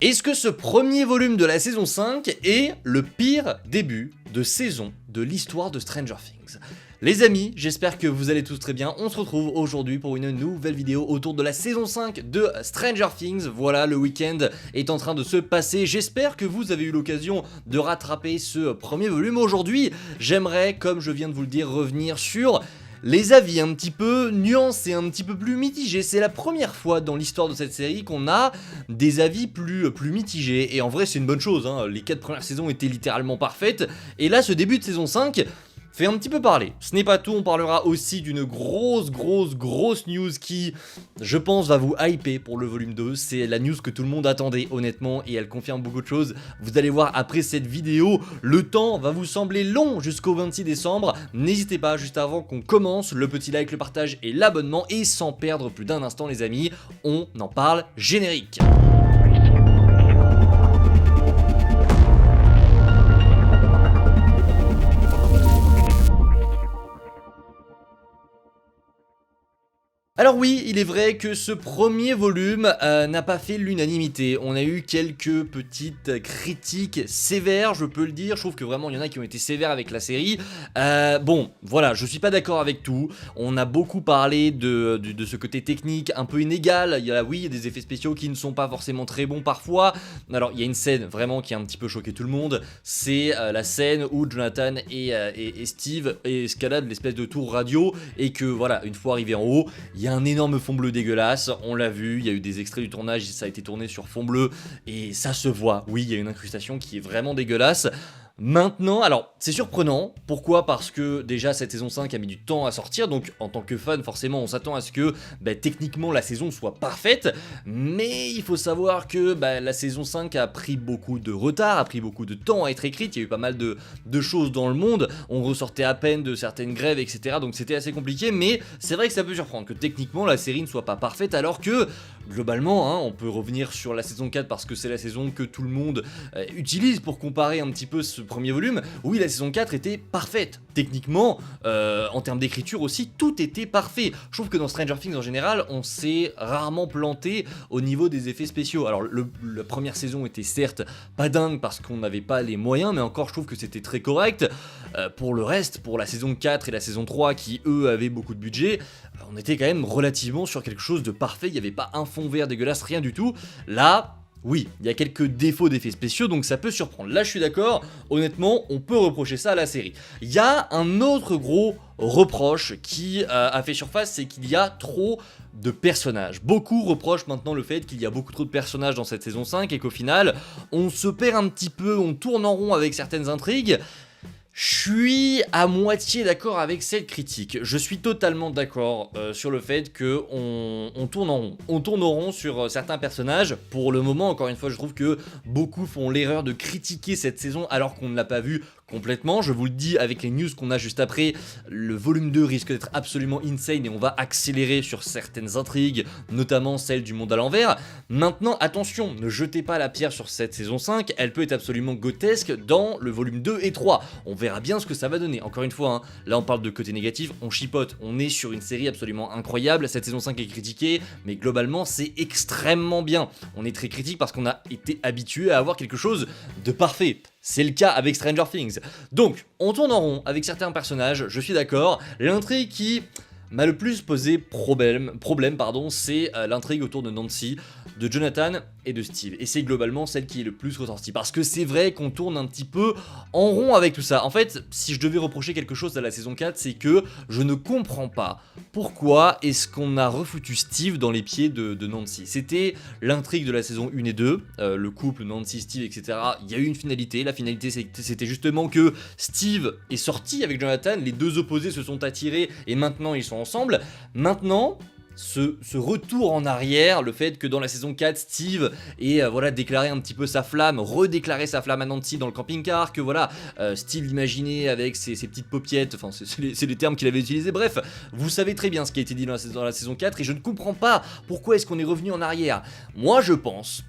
Est-ce que ce premier volume de la saison 5 est le pire début de saison de l'histoire de Stranger Things? Les amis, j'espère que vous allez tous très bien. On se retrouve aujourd'hui pour une nouvelle vidéo autour de la saison 5 de Stranger Things. Voilà, le week-end est en train de se passer. J'espère que vous avez eu l'occasion de rattraper ce premier volume. Aujourd'hui, j'aimerais, comme je viens de vous le dire, revenir sur les avis un petit peu nuancés, un petit peu plus mitigés. C'est la première fois dans l'histoire de cette série qu'on a des avis plus mitigés. Et en vrai, c'est une bonne chose, hein. Les 4 premières saisons étaient littéralement parfaites. Et là, ce début de saison 5 fait un petit peu parler. Ce n'est pas tout, on parlera aussi d'une grosse news qui, je pense, va vous hyper pour le volume 2. C'est la news que tout le monde attendait, honnêtement, et elle confirme beaucoup de choses. Vous allez voir après cette vidéo, le temps va vous sembler long jusqu'au 26 décembre. N'hésitez pas, juste avant qu'on commence, le petit like, le partage et l'abonnement. Et sans perdre plus d'un instant, les amis, on en parle générique. Alors oui, il est vrai que ce premier volume n'a pas fait l'unanimité. On a eu quelques petites critiques sévères, je peux le dire. Je trouve que vraiment il y en a qui ont été sévères avec la série. Bon, voilà, je suis pas d'accord avec tout. On a beaucoup parlé de ce côté technique un peu inégal. Il y a des effets spéciaux qui ne sont pas forcément très bons parfois. Alors il y a une scène vraiment qui a un petit peu choqué tout le monde. C'est la scène où Jonathan et Steve escaladent l'espèce de tour radio et que voilà, une fois arrivé en haut, il y a un énorme fond bleu dégueulasse, on l'a vu, il y a eu des extraits du tournage, ça a été tourné sur fond bleu et ça se voit, oui il y a une incrustation qui est vraiment dégueulasse. Maintenant, alors c'est surprenant, pourquoi? Parce que déjà cette saison 5 a mis du temps à sortir, donc en tant que fan forcément on s'attend à ce que techniquement la saison soit parfaite, mais il faut savoir que la saison 5 a pris beaucoup de retard, a pris beaucoup de temps à être écrite, il y a eu pas mal de choses dans le monde, on ressortait à peine de certaines grèves etc, donc c'était assez compliqué, mais c'est vrai que ça peut surprendre que techniquement la série ne soit pas parfaite alors que globalement, hein, on peut revenir sur la saison 4 parce que c'est la saison que tout le monde utilise pour comparer un petit peu ce premier volume. Oui, la saison 4 était parfaite. Techniquement, en termes d'écriture aussi, tout était parfait. Je trouve que dans Stranger Things en général, on s'est rarement planté au niveau des effets spéciaux. Alors, la première saison était certes pas dingue parce qu'on n'avait pas les moyens, mais encore, je trouve que c'était très correct. Pour le reste, pour la saison 4 et la saison 3, qui eux avaient beaucoup de budget, on était quand même relativement sur quelque chose de parfait. Il n'y avait pas un fond vert dégueulasse, rien du tout. Là, oui, il y a quelques défauts d'effets spéciaux, donc ça peut surprendre. Là, je suis d'accord, honnêtement, on peut reprocher ça à la série. Il y a un autre gros reproche qui a fait surface, c'est qu'il y a trop de personnages. Beaucoup reprochent maintenant le fait qu'il y a beaucoup trop de personnages dans cette saison 5 et qu'au final, on se perd un petit peu, on tourne en rond avec certaines intrigues. Je suis à moitié d'accord avec cette critique. Je suis totalement d'accord sur le fait que on tourne en rond. On tourne en rond sur certains personnages. Pour le moment, encore une fois, je trouve que beaucoup font l'erreur de critiquer cette saison alors qu'on ne l'a pas vue complètement. Je vous le dis avec les news qu'on a juste après, le volume 2 risque d'être absolument insane et on va accélérer sur certaines intrigues, notamment celle du monde à l'envers. Maintenant, attention, ne jetez pas la pierre sur cette saison 5, elle peut être absolument grotesque dans le volume 2 et 3. On verra bien ce que ça va donner. Encore une fois, hein, là on parle de côté négatif, on chipote, on est sur une série absolument incroyable, cette saison 5 est critiquée, mais globalement c'est extrêmement bien. On est très critique parce qu'on a été habitué à avoir quelque chose de parfait. C'est le cas avec Stranger Things. Donc, on tourne en rond avec certains personnages, je suis d'accord. L'intrigue qui m'a le plus posé problème, c'est l'intrigue autour de Nancy, de Jonathan et de Steve. Et c'est globalement celle qui est le plus ressortie. Parce que c'est vrai qu'on tourne un petit peu en rond avec tout ça. En fait, si je devais reprocher quelque chose à la saison 4, c'est que je ne comprends pas pourquoi est-ce qu'on a refoutu Steve dans les pieds de Nancy. C'était l'intrigue de la saison 1 et 2, le couple Nancy, Steve, etc. Il y a eu une finalité. La finalité, c'était justement que Steve est sorti avec Jonathan, les deux opposés se sont attirés et maintenant ils sont ensemble. Maintenant, ce retour en arrière, le fait que dans la saison 4, Steve ait déclaré un petit peu sa flamme, redéclaré sa flamme à Nancy dans le camping-car, que Steve l'imaginait avec ses petites paupiettes, enfin c'est les termes qu'il avait utilisés, bref, vous savez très bien ce qui a été dit dans la saison 4 et je ne comprends pas pourquoi est-ce qu'on est revenu en arrière. Moi je pense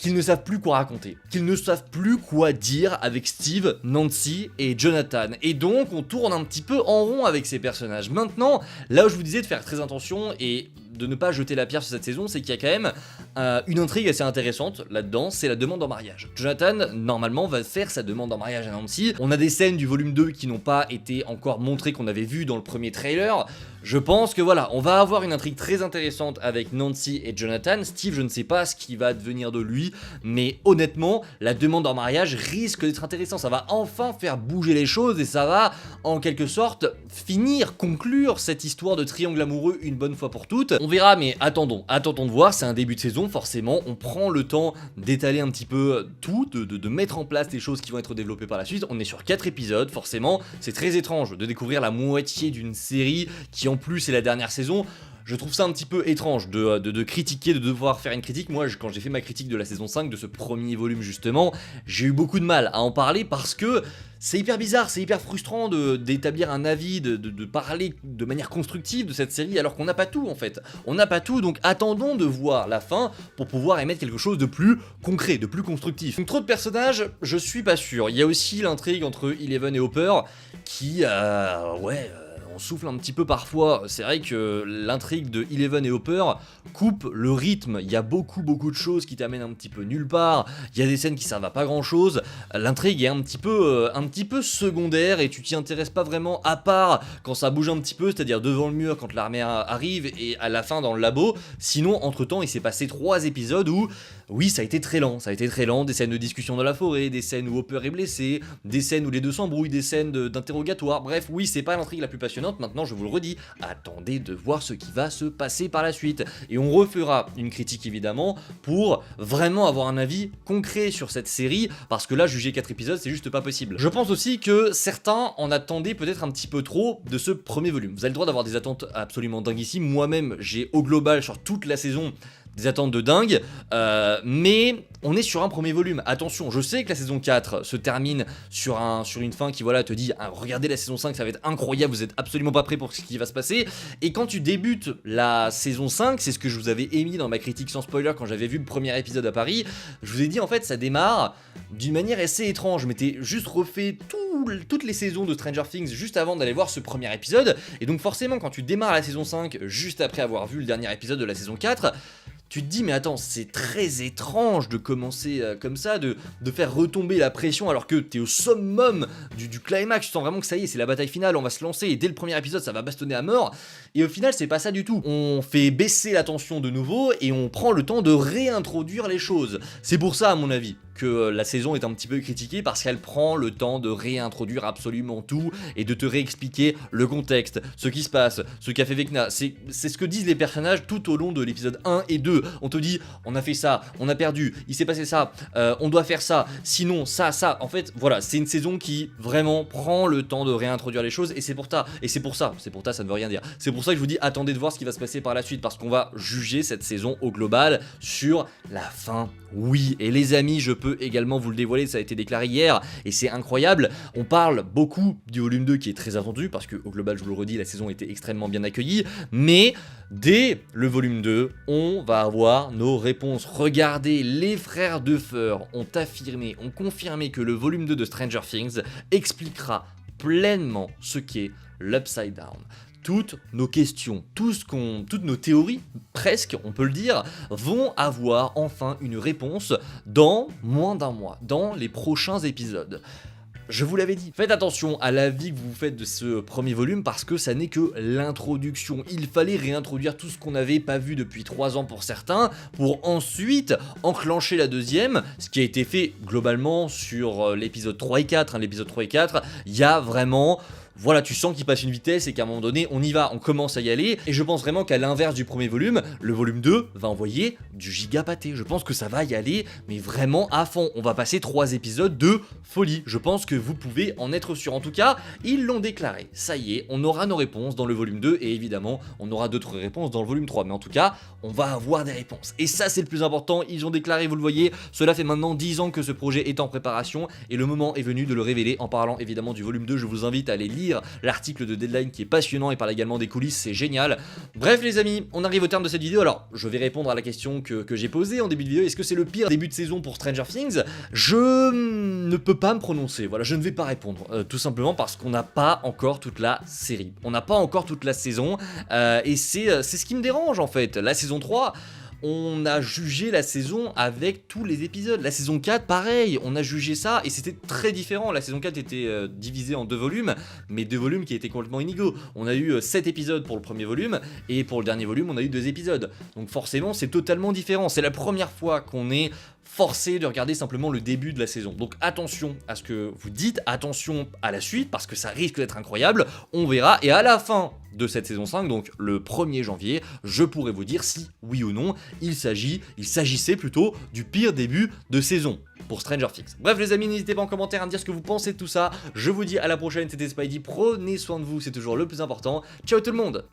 qu'ils ne savent plus quoi raconter, qu'ils ne savent plus quoi dire avec Steve, Nancy et Jonathan. Et donc on tourne un petit peu en rond avec ces personnages. Maintenant, là où je vous disais de faire très attention, et de ne pas jeter la pierre sur cette saison, c'est qu'il y a quand même une intrigue assez intéressante là-dedans, c'est la demande en mariage. Jonathan, normalement, va faire sa demande en mariage à Nancy. On a des scènes du volume 2 qui n'ont pas été encore montrées, qu'on avait vu dans le premier trailer. Je pense que voilà, on va avoir une intrigue très intéressante avec Nancy et Jonathan. Steve, je ne sais pas ce qui va devenir de lui, mais honnêtement, la demande en mariage risque d'être intéressant. Ça va enfin faire bouger les choses et ça va, en quelque sorte, conclure cette histoire de triangle amoureux une bonne fois pour toutes. On verra, mais attendons de voir. C'est un début de saison, forcément. On prend le temps d'étaler un petit peu tout, de mettre en place les choses qui vont être développées par la suite. On est sur 4 épisodes, forcément. C'est très étrange de découvrir la moitié d'une série qui en plus est la dernière saison. Je trouve ça un petit peu étrange de critiquer, de devoir faire une critique. Moi, quand j'ai fait ma critique de la saison 5, de ce premier volume justement, j'ai eu beaucoup de mal à en parler parce que c'est hyper bizarre, c'est hyper frustrant d'établir un avis, de parler de manière constructive de cette série alors qu'on n'a pas tout en fait. On n'a pas tout, donc attendons de voir la fin pour pouvoir émettre quelque chose de plus concret, de plus constructif. Donc trop de personnages, je suis pas sûr. Il y a aussi l'intrigue entre Eleven et Hopper qui, on souffle un petit peu parfois. C'est vrai que l'intrigue de Eleven et Hopper coupe le rythme. Il y a beaucoup de choses qui t'amènent un petit peu nulle part. Il y a des scènes qui servent à pas grand chose. L'intrigue est un petit peu secondaire et tu t'y intéresses pas vraiment à part quand ça bouge un petit peu, c'est-à-dire devant le mur quand l'armée arrive et à la fin dans le labo. Sinon, entre temps, il s'est passé 3 épisodes où oui, ça a été très lent, des scènes de discussion dans la forêt, des scènes où Hopper est blessé, des scènes où les deux s'embrouillent, des scènes d'interrogatoire, bref, oui, c'est pas l'intrigue la plus passionnante, maintenant je vous le redis, attendez de voir ce qui va se passer par la suite, et on refera une critique évidemment, pour vraiment avoir un avis concret sur cette série, parce que là, juger 4 épisodes, c'est juste pas possible. Je pense aussi que certains en attendaient peut-être un petit peu trop de ce premier volume, vous avez le droit d'avoir des attentes absolument dinguissimes, moi-même, j'ai au global, sur toute la saison, des attentes de dingue, mais on est sur un premier volume. Attention, je sais que la saison 4 se termine sur une fin qui voilà te dit regardez la saison 5, ça va être incroyable, vous êtes absolument pas prêts pour ce qui va se passer. Et quand tu débutes la saison 5, c'est ce que je vous avais émis dans ma critique sans spoiler quand j'avais vu le premier épisode à Paris, je vous ai dit en fait ça démarre d'une manière assez étrange. Je m'étais juste refait toutes les saisons de Stranger Things juste avant d'aller voir ce premier épisode, et donc forcément quand tu démarres la saison 5 juste après avoir vu le dernier épisode de la saison 4, tu te dis mais attends, c'est très étrange de commencer comme ça, de faire retomber la pression alors que t'es au summum du climax, tu sens vraiment que ça y est, c'est la bataille finale, on va se lancer et dès le premier épisode ça va bastonner à mort, et au final c'est pas ça du tout. On fait baisser la tension de nouveau et on prend le temps de réintroduire les choses. C'est pour ça à mon avis que la saison est un petit peu critiquée, parce qu'elle prend le temps de réintroduire absolument tout et de te réexpliquer le contexte, ce qui se passe, ce qu'a fait Vecna. C'est ce que disent les personnages tout au long de l'épisode 1 et 2. On te dit, on a fait ça, on a perdu, il s'est passé ça, on doit faire ça, sinon ça. En fait, voilà, c'est une saison qui vraiment prend le temps de réintroduire les choses, et c'est pour ça, ça ne veut rien dire. C'est pour ça que je vous dis, attendez de voir ce qui va se passer par la suite, parce qu'on va juger cette saison au global sur la fin. Oui, et les amis, je peux également vous le dévoiler, ça a été déclaré hier, et c'est incroyable. On parle beaucoup du volume 2 qui est très attendu, parce que au global, je vous le redis, la saison était extrêmement bien accueillie, mais dès le volume 2, on va avoir nos réponses. Regardez, les frères Duffer ont confirmé que le volume 2 de Stranger Things expliquera pleinement ce qu'est l'Upside Down. Toutes nos questions, toutes nos théories, presque, on peut le dire, vont avoir enfin une réponse dans moins d'un mois, dans les prochains épisodes. Je vous l'avais dit, faites attention à l'avis que vous faites de ce premier volume, parce que ça n'est que l'introduction. Il fallait réintroduire tout ce qu'on n'avait pas vu depuis 3 ans pour certains, pour ensuite enclencher la deuxième, ce qui a été fait globalement sur l'épisode 3 et 4. L'épisode 3 et 4, il y a vraiment... Voilà, tu sens qu'il passe une vitesse et qu'à un moment donné, on y va, on commence à y aller. Et je pense vraiment qu'à l'inverse du premier volume, le volume 2 va envoyer du giga pâté. Je pense que ça va y aller, mais vraiment à fond. On va passer 3 épisodes de folie. Je pense que vous pouvez en être sûr. En tout cas, ils l'ont déclaré. Ça y est, on aura nos réponses dans le volume 2. Et évidemment, on aura d'autres réponses dans le volume 3. Mais en tout cas, on va avoir des réponses. Et ça, c'est le plus important. Ils ont déclaré, vous le voyez, cela fait maintenant 10 ans que ce projet est en préparation. Et le moment est venu de le révéler en parlant évidemment du volume 2. Je vous invite à aller lire lire l'article de Deadline qui est passionnant, il parle également des coulisses, c'est génial. Bref les amis, on arrive au terme de cette vidéo, alors je vais répondre à la question que j'ai posée en début de vidéo, est-ce que c'est le pire début de saison pour Stranger Things? Je ne peux pas me prononcer, voilà, je ne vais pas répondre, tout simplement parce qu'on n'a pas encore toute la série, on n'a pas encore toute la saison, et c'est ce qui me dérange en fait. La saison 3, on a jugé la saison avec tous les épisodes. La saison 4, pareil, on a jugé ça et c'était très différent. La saison 4 était divisée en 2 volumes, mais 2 volumes qui étaient complètement inégaux. On a eu 7 épisodes pour le premier volume et pour le dernier volume, on a eu 2 épisodes. Donc forcément, c'est totalement différent. C'est la première fois qu'on est forcé de regarder simplement le début de la saison. Donc attention à ce que vous dites, attention à la suite parce que ça risque d'être incroyable. On verra et à la fin de cette saison 5, donc le 1er janvier, je pourrai vous dire si, oui ou non, il s'agissait plutôt du pire début de saison pour Stranger Things. Bref les amis, n'hésitez pas en commentaire à me dire ce que vous pensez de tout ça. Je vous dis à la prochaine, c'était Spidey, prenez soin de vous, c'est toujours le plus important. Ciao tout le monde!